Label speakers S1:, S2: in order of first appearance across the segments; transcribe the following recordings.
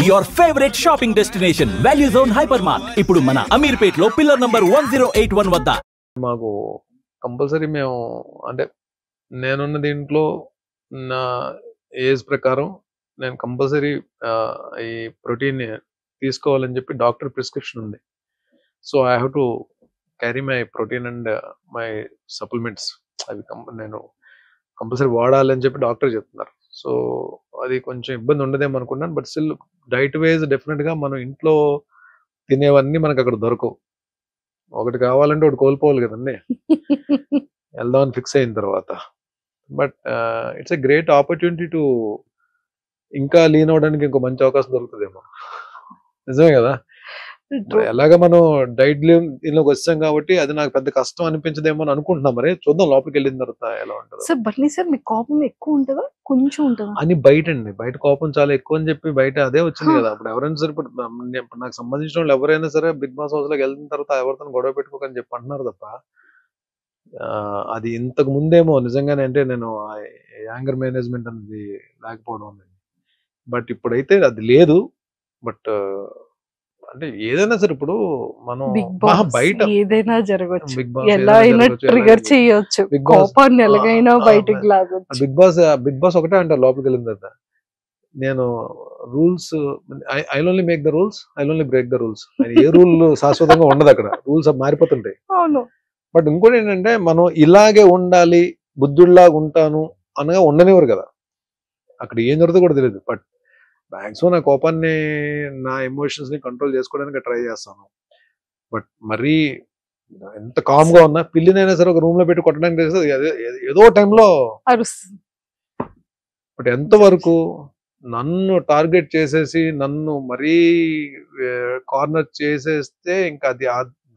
S1: Your favorite shopping destination, Value Zone Hypermart. ఇప్పుడు మన అమీర్పేట్ లో పిల్లర్ నంబర్ 1081 వద్ద.
S2: మాకు కంపల్సరీ మేము అంటే నేనున్న దీంట్లో నా ఏజ్ ప్రకారం నేను కంపల్సరీ ఈ ప్రోటీన్ తీసుకోవాలని చెప్పి డాక్టర్ ప్రిస్క్రిప్షన్ ఉంది. So I have to carry my protein and my supplements. అవి నేను కంపల్సరీ వాడాలని చెప్పి డాక్టర్ చెప్తున్నారు. సో అది కొంచెం ఇబ్బంది ఉండదేమో అనుకున్నాను. బట్ స్టిల్ డైట్ వైజ్ డెఫినెట్గా మనం ఇంట్లో తినేవన్నీ మనకు అక్కడ దొరకవు. ఒకటి కావాలంటే ఒకటి కోల్పోవాలి కదండి వెళ్దామని ఫిక్స్ అయిన తర్వాత. But it's a great opportunity to ఇంకా లీన్ అవడానికి ఇంకో మంచి అవకాశం దొరుకుతుందేమో. నిజమే కదా. ఎలాగ మనం డైట్ దీనిలోకి వచ్చాం కాబట్టి అది నాకు పెద్ద కష్టం అనిపించదేమో అని అనుకుంటున్నాం. మరి చూద్దాం లోపలికి వెళ్ళిన తర్వాత ఎలా ఉంటుంది.
S3: సార్ బన్నీ సార్ మీ కోపం ఎక్కువ ఉంటుందా కొంచెం ఉంటుందా
S2: అని బయట అండి, బయట కోపం చాలా ఎక్కువ అని చెప్పి బయట అదే వచ్చింది కదా. అప్పుడు ఎవరైనా సరే ఇప్పుడు నాకు సంబంధించిన వాళ్ళు ఎవరైనా సరే బిగ్ బాస్ హౌస్ లోకి వెళ్ళిన తర్వాత ఎవరితో గొడవ పెట్టుకోకని చెప్పి అంటున్నారు తప్ప అది ఇంతకు ముందేమో నిజంగానే అంటే నేను యాంగర్ మేనేజ్మెంట్ అనేది లేకపోవడం అనేది. బట్ ఇప్పుడైతే అది లేదు. బట్ అంటే ఏదైనా సరే ఇప్పుడు మనం బయట
S3: ఏదైనా జరగచ్చు, ఎలా అయినా ట్రిగర్ చేయొచ్చు, కోపాన్ని ఎలాగైనా బయటికి లాగొచ్చు.
S2: బిగ్ బాస్ ఒకటే అంటారు లోపలికి వెళ్ళిన తర్వాత, నేను rules I only make the rules, I only break the rules. A rule శాశ్వతంగా ఉండదు అక్కడ, రూల్స్ మారిపోతుంటాయి.
S3: అవును.
S2: బట్ ఇంకోటి ఏంటంటే మనం ఇలాగే ఉండాలి, బుద్ధుడిలాగా ఉంటాను అనగా ఉండనివ్వరు కదా. అక్కడ ఏం జరుగుతుందో కూడా తెలియదు. బట్ మ్యాక్సిమం నా కోపాన్ని నా ఎమోషన్స్ ని కంట్రోల్ చేసుకోవడానికి ట్రై చేస్తాను. బట్ మరీ ఎంత కామ్ గా ఉన్నా పిల్లినైనా సరే ఒక రూమ్ లో పెట్టి కొట్టడానికి ఏదో టైంలో. బట్ ఎంతవరకు నన్ను టార్గెట్ చేసేసి నన్ను మరీ కార్నర్ చేసేస్తే ఇంకా అది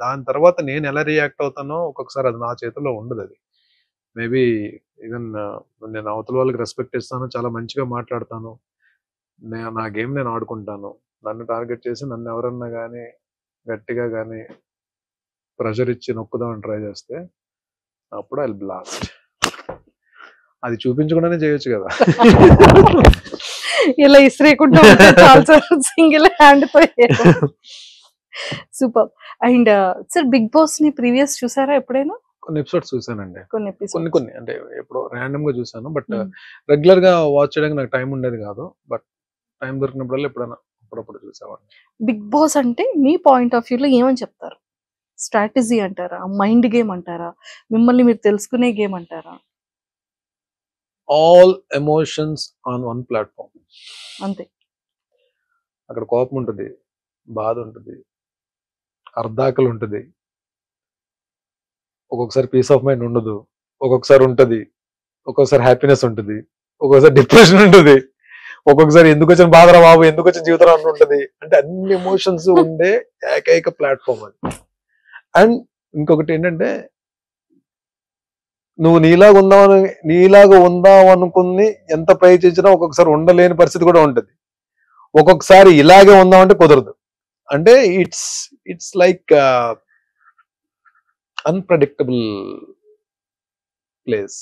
S2: దాని తర్వాత నేను ఎలా రియాక్ట్ అవుతానో ఒక్కొక్కసారి అది నా చేతిలో ఉండదు. అది మేబీ ఈవెన్ నేను అవతల వాళ్ళకి రెస్పెక్ట్ ఇస్తాను, చాలా మంచిగా మాట్లాడతాను, నా గేమ్ నేను ఆడుకుంటాను. నన్ను టార్గెట్ చేసి నన్ను ఎవరన్నా కానీ గట్టిగా కానీ ప్రెషర్ ఇచ్చి నొక్కుదామని ట్రై చేస్తే అప్పుడు ఐ బ్లాస్ట్. అది చూపించకుండానే చేయొచ్చు కదా.
S3: ఇలా ఇస్త్రీకుంటూ సింగిల్ హ్యాండ్ తో. Super. And sir Bigg Boss ని ప్రీవియస్ చూసారా ఎప్పుడైనా?
S2: కొన్ని ఎపిసోడ్స్ చూసానండి, కొన్ని అంటే ఎప్పుడో ర్యాండమ్ గా చూసాను. బట్ రెగ్యులర్ గా వాచ్ చేయడానికి నాకు టైం ఉండేది కాదు. బట్ టైం దొరికినప్పుడల్లా ఎప్పుడైనా అప్పుడప్పుడు చూసేవాడిని.
S3: బిగ్ బాస్ అంటే మీ పాయింట్ ఆఫ్ వ్యూలో ఏమని చెప్తారు? స్ట్రాటజీ అంటారా, మైండ్ గేమ్ అంటారా, మిమ్మల్ని మీరు తెలుసుకునే గేమ్ అంటారా?
S2: All emotions on one platform.
S3: అంతే.
S2: అక్కడ కోపం ఉంటుంది, బాధ ఉంటుంది, అర్ధాకలు ఉంటుంది, ఒక్కొక్కసారి పీస్ ఆఫ్ మైండ్ ఉండదు, ఒక్కొక్కసారి ఉంటుంది, ఒక్కొక్కసారి హ్యాపీనెస్ ఉంటుంది, ఒక్కొక్కసారి డిప్రెషన్ ఉంటుంది, ఒక్కొక్కసారి ఎందుకు వచ్చిన బాధరా బాబు, ఎందుకు వచ్చిన జీవితం అని ఉంటుంది. అంటే అన్ని ఎమోషన్స్ ఉండే ఏకైక ప్లాట్ఫామ్ అది. అండ్ ఇంకొకటి ఏంటంటే నువ్వు నీలాగా ఉందాం అనుకుని ఎంత ప్రయత్నించినా ఒక్కొక్కసారి ఉండలేని పరిస్థితి కూడా ఉంటుంది. ఒక్కొక్కసారి ఇలాగే ఉందామంటే కుదరదు. అంటే ఇట్స్ లైక్ అన్ప్రెడిక్టబుల్ ప్లేస్.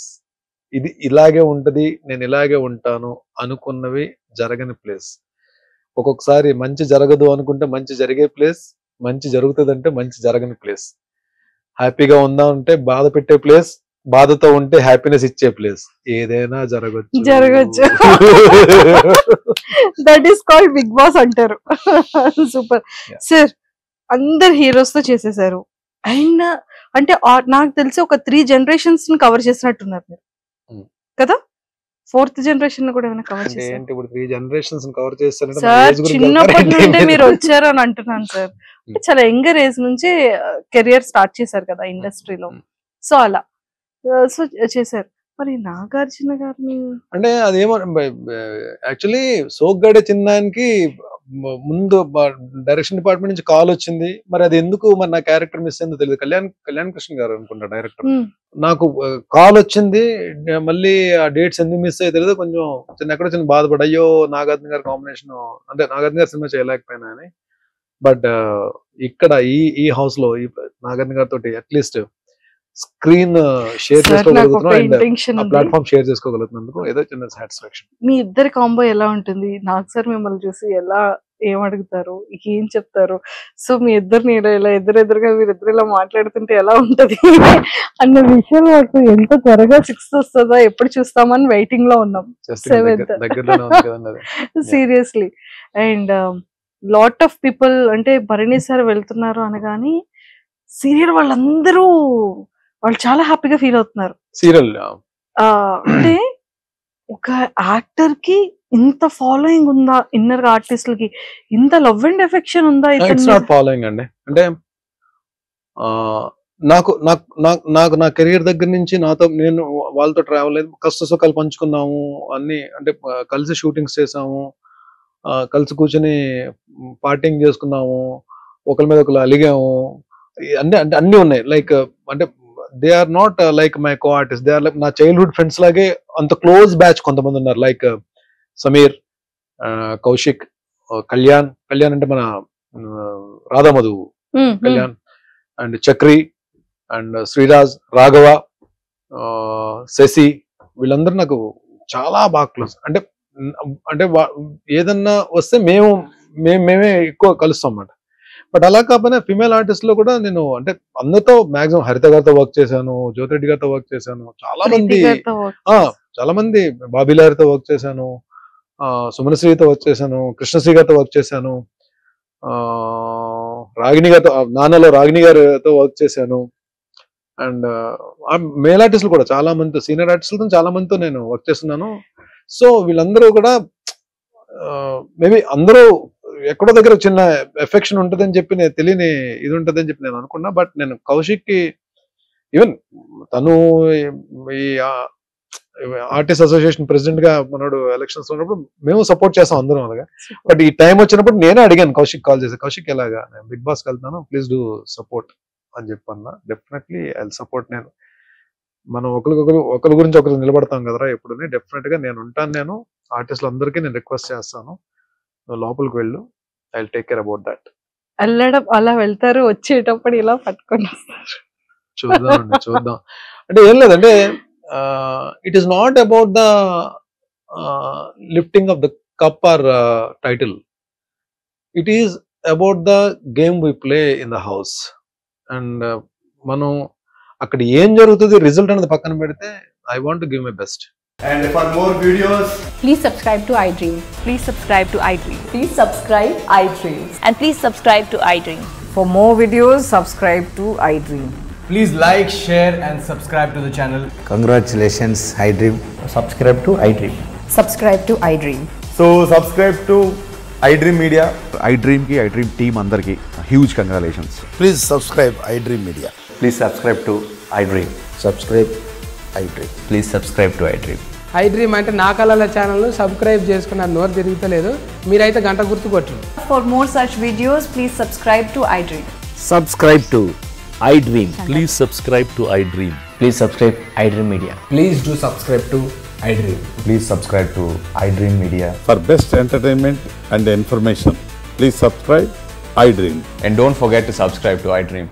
S2: ఇది ఇలాగే ఉంటది, నేను ఇలాగే ఉంటాను అనుకున్నవి జరగని ప్లేస్. ఒక్కొక్కసారి మంచి జరగదు అనుకుంటే మంచి జరిగే ప్లేస్, మంచి జరుగుతుందంటే మంచి జరగని ప్లేస్. హ్యాపీగా ఉందా అంటే బాధ పెట్టే ప్లేస్, బాధతో ఉంటే హ్యాపీనెస్ ఇచ్చే ప్లేస్. ఏదైనా జరగచ్చు.
S3: That is called Bigg Boss అంటారు. Super sir. అందరు హీరోస్ తో చేసేసారు. అయినా అంటే నాకు తెలిసి ఒక 3 generations ని కవర్ చేసినట్టున్నారు మీరు కదా. 4th generation కూడా ఏమైనా కవర్ చేశారు?
S2: ఇప్పుడు 3 generations కవర్ చేస్తారంటే
S3: సార్ చిన్నప్పటి నుండి మీరు వచ్చారు అని అంటున్నాను సార్. చాలా యంగర్ ఏజ్ నుంచి కెరియర్ స్టార్ట్ చేశారు కదా ఇండస్ట్రీలో. సో అలా సో చేశారు. మరి నాగార్జున గారిని
S2: అంటే అదేమో యాక్చువల్లీ సోగ్గాడే చిన్నానికి ముందు డైరెక్షన్ డిపార్ట్మెంట్ నుంచి కాల్ వచ్చింది. మరి అది ఎందుకు మరి నా క్యారెక్టర్ మిస్ అయిందో తెలియదు. కళ్యాణ్ కృష్ణ గారు అనుకుంటా డైరెక్టర్. నాకు కాల్ వచ్చింది, మళ్ళీ ఆ డేట్స్ ఎందుకు మిస్ అయ్యో తెలియదు. కొంచెం ఎక్కడో చిన్న బాధపడి అయ్యో నాగార్జున గారి కాంబినేషన్ అంటే నాగార్జున గారి సినిమా చేయలేకపోయినా అని. బట్ ఇక్కడ ఈ హౌస్ లో ఈ నాగార్జున గారితో అట్లీస్ట్ స్క్రీన్ షేర్ చేసుకోగలుగుతున్నాం, ప్లాట్ఫామ్ షేర్ చేసుకోగలుగుతున్నందుకు ఏదో చిన్న సాటిస్ఫాక్షన్.
S3: మీ ఇద్దరి కాంబో ఎలా ఉంటుంది? నాకు సార్ మిమ్మల్ని చూసి ఏం అడుగుతారు, ఏం చెప్తారు, సో మీ ఇద్దరిని ఇలా ఎదురెదురుగా మీరిద్దరు ఇలా మాట్లాడుతుంటే ఎలా ఉంటది అన్న విషయం మాకు ఎంత త్వరగా 6th వస్తుందా, ఎప్పుడు చూస్తామని వెయిటింగ్ లో ఉన్నాం. 7th seriously. And lot of people అంటే భరణి సార్ వెళ్తున్నారు అనగాని సీరియల్ వాళ్ళందరూ వాళ్ళు చాలా హ్యాపీగా ఫీల్ అవుతున్నారు.
S2: సీరియల్
S3: అంటే ఒక యాక్టర్ కి ఇంత ఫాలోయింగ్ ఉందా, ఇన్నర్ ఆర్టిస్టులకి ఇంత లవ్ అండ్ ఎఫెక్షన్ ఉందా?
S2: ఇట్స్ నాట్ ఫాలోయింగ్ అండి. అంటే నాకు నా కెరీర్ దగ్గర నుంచి నేను వాళ్ళతో ట్రావెల్ అయ్యి కష్ట సుఖాలు పంచుకున్నాము అన్ని. అంటే కలిసి షూటింగ్స్ చేసాము, కలిసి కూర్చొని పార్టింగ్ చేసుకున్నాము, ఒకరి మీద ఒకరు అలిగాము, అంటే అన్ని ఉన్నాయి. లైక్ అంటే they are not like my co artist, they are like నా చైల్డ్హుడ్ ఫ్రెండ్స్ లాగే అంత క్లోజ్ బ్యాచ్ కొంతమంది ఉన్నారు. లైక్ సమీర్, కౌశిక్, కళ్యాణ్ అంటే మన రాధామధు కళ్యాణ్, అండ్ చక్రి, అండ్ శ్రీరాజ్, రాఘవ, శశి, వీళ్ళందరూ నాకు చాలా బాగా క్లోజ్. అంటే ఏదన్నా వస్తే మేమే ఎక్కువ కలుస్తాం అన్నమాట. బట్ అలా కాకపోయినా ఫిమేల్ ఆర్టిస్ట్ లో కూడా నేను అంటే అందరితో మాక్సిమం హరిత గారితో వర్క్ చేశాను, జ్యోతిరెడ్డి గారితో వర్క్ చేశాను, చాలా మంది బాబీలారితో వర్క్ చేశాను, సుమనశ్రీతో వర్క్ చేశాను, కృష్ణశ్రీ గారితో వర్క్ చేశాను, రాగిణి గారితో నాన్నలో రాగిణి గారితో వర్క్ చేశాను. అండ్ మేల్ ఆర్టిస్టులు కూడా చాలా మందితో, సీనియర్ ఆర్టిస్టులతో చాలా మందితో నేను వర్క్ చేస్తున్నాను. సో వీళ్ళందరూ కూడా మేబీ అందరూ ఎక్కడో దగ్గర చిన్న ఎఫెక్షన్ ఉంటుందని చెప్పి నేను తెలియని ఇది ఉంటుందని చెప్పి నేను అనుకున్నా. బట్ నేను కౌశిక్ కి ఈవెన్ తను ఈ ఆర్టిస్ట్ అసోసియేషన్ ప్రెసిడెంట్ గా మనోడు ఎలక్షన్స్ ఉన్నప్పుడు మేము సపోర్ట్ చేస్తాం అందరం అలాగా. బట్ ఈ టైం వచ్చినప్పుడు నేనే అడిగాను కౌశిక్ కాల్ చేసి, కౌశిక్ ఎలాగా నేను బిగ్ బాస్కి వెళ్తాను, ప్లీజ్ డూ సపోర్ట్ అని చెప్పన్నా. Definitely I will support. నేను మనం ఒకరి గురించి ఒకరు నిలబడతాం కదరా ఎప్పుడు, డెఫినెట్ గా నేను ఉంటాను. నేను ఆర్టిస్టులు అందరికీ నేను రిక్వెస్ట్ చేస్తాను, లోపలికి వెళ్ళు, I will take care about that.
S3: వెళ్ళడం అలా వెళ్తారు, వచ్చేటప్పుడు ఇలా పట్టుకొని వస్తారు.
S2: చూద్దాం. అంటే ఏం లేదంటే it is not about the lifting of the cup or title, it is about the game we play in the house. And మనం అక్కడ ఏం జరుగుతుంది రిజల్ట్ అనేది పక్కన పెడితే I want to give my best.
S4: And for more videos,
S5: please subscribe to iDream.
S6: Please subscribe to iDream.
S5: Please subscribe iDream.
S6: And please subscribe to iDream.
S7: For more videos, subscribe to iDream.
S4: please like, share and subscribe to the channel.
S8: Congratulations, iDream.
S4: Subscribe to iDream.
S5: Subscribe to iDream.
S4: So subscribe to iDream Media.
S9: iDream ki iDream team andarki huge congratulations.
S8: Please subscribe iDream Media.
S10: Please subscribe to iDream.
S8: Subscribe iDream.
S10: Please subscribe to iDream.
S11: iDream అంటే నా కళల channel subscribe చేసుకున్న నోరు తిరుగుతలేదు, మీరైతే గంట గుర్తు కొట్టండి.
S6: For more such videos, please subscribe to iDream.
S1: Subscribe to iDream. Please subscribe to iDream.
S10: Please subscribe iDream Media.
S4: Please do subscribe to iDream.
S10: Please subscribe to iDream Media.
S9: For best entertainment and information, please subscribe iDream.
S10: And don't forget to subscribe to iDream.